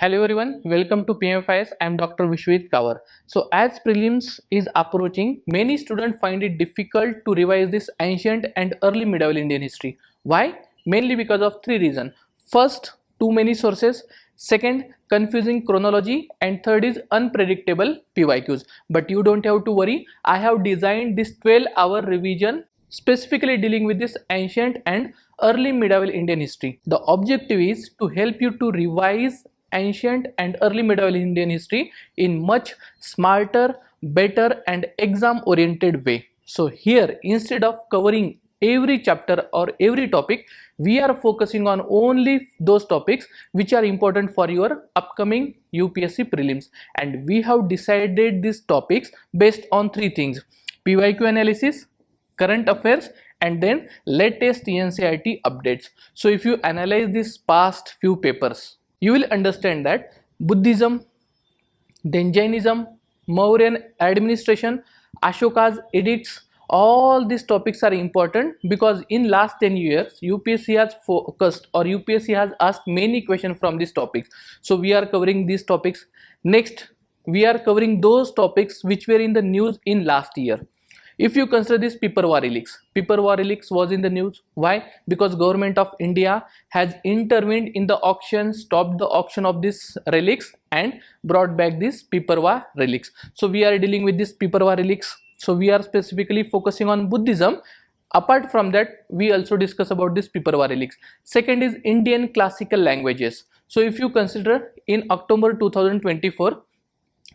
Hello everyone, welcome to PMF IAS. I am Dr. Vishwjeet Kawar. So as prelims is approaching, many students find it difficult to revise this ancient and early medieval Indian history. Why? Mainly because of three reasons. First, too many sources. Second, confusing chronology, and third is unpredictable PYQs. But you don't have to worry. I have designed this 12-hour revision specifically dealing with this ancient and early medieval Indian history. The objective is to help you to revise ancient and early medieval Indian history in much smarter, better and exam oriented way. So here, instead of covering every chapter or every topic, we are focusing on only those topics which are important for your upcoming UPSC prelims, and we have decided these topics based on three things: PYQ analysis, current affairs, and then latest NCERT updates. So if you analyze these past few papers, you will understand that Buddhism, then Jainism, Mauryan administration, Ashoka's edicts, all these topics are important because in last 10 years UPSC has focused or UPSC has asked many questions from these topics. So we are covering these topics. Next, we are covering those topics which were in the news in last year. If you consider this Piparwa relics was in the news. Why? Because government of India has intervened in the auction, stopped the auction of these relics and brought back these Piparwa relics. So we are dealing with this Piparwa relics. So we are specifically focusing on Buddhism. Apart from that, we also discuss about this Piparwa relics. Second is Indian classical languages. So if you consider in October 2024,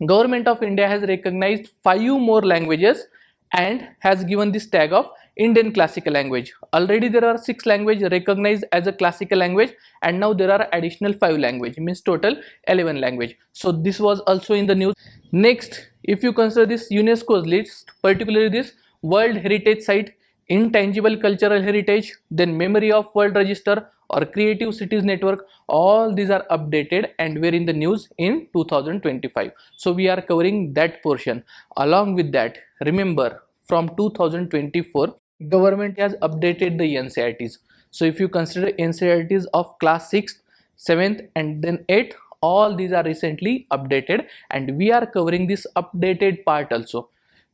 government of India has recognized 5 more languages and has given this tag of Indian classical language. Already there are 6 languages recognized as a classical language, and now there are additional 5 language, means total 11 language. So this was also in the news. Next, if you consider this UNESCO's list, particularly this World Heritage Site, Intangible Cultural Heritage, then Memory of World Register or Creative Cities Network, all these are updated and were in the news in 2025. So we are covering that portion. Along with that, remember from 2024 government has updated the NCERTs. So if you consider NCERTs of class 6th, 7th and then 8th, all these are recently updated and we are covering this updated part also.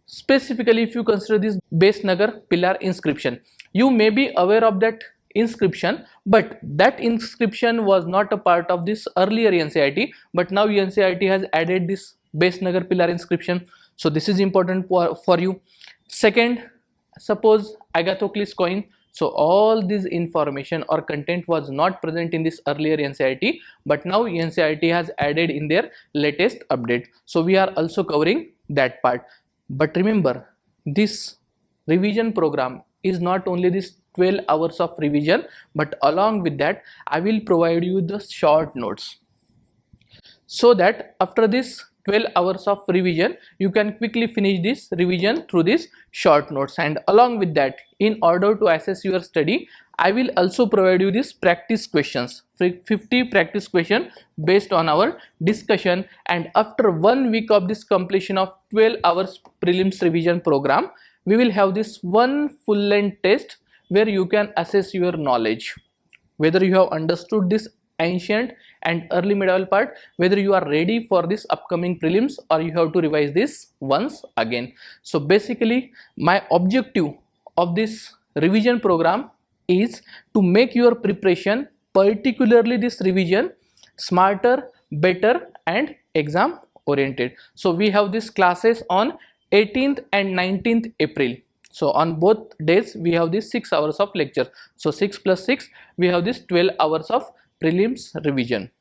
Specifically, if you consider this Base Nagar pillar inscription, you may be aware of that inscription, but that inscription was not a part of this earlier NCERT, but now NCERT has added this Base Nagar pillar inscription. So this is important for you. Second, suppose Agathocles coin. So all this information or content was not present in this earlier NCERT, but now NCERT has added in their latest update. So we are also covering that part. But remember, this revision program is not only this 12 hours of revision, but along with that I will provide you the short notes, so that after this 12 hours of revision you can quickly finish this revision through these short notes. And along with that, in order to assess your study, I will also provide you these practice questions, 50 practice questions based on our discussion. And after 1 week of this completion of 12 hours prelims revision program, we will have this one full length test where you can assess your knowledge, whether you have understood this ancient and early medieval part, whether you are ready for this upcoming prelims or you have to revise this once again. So basically my objective of this revision program is to make your preparation, particularly this revision, smarter, better and exam oriented. So we have these classes on 18th and 19th April. So on both days we have this 6 hours of lecture. So 6 plus 6, we have this 12 hours of prelims revision.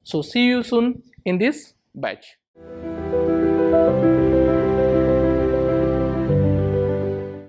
So see you soon in this batch.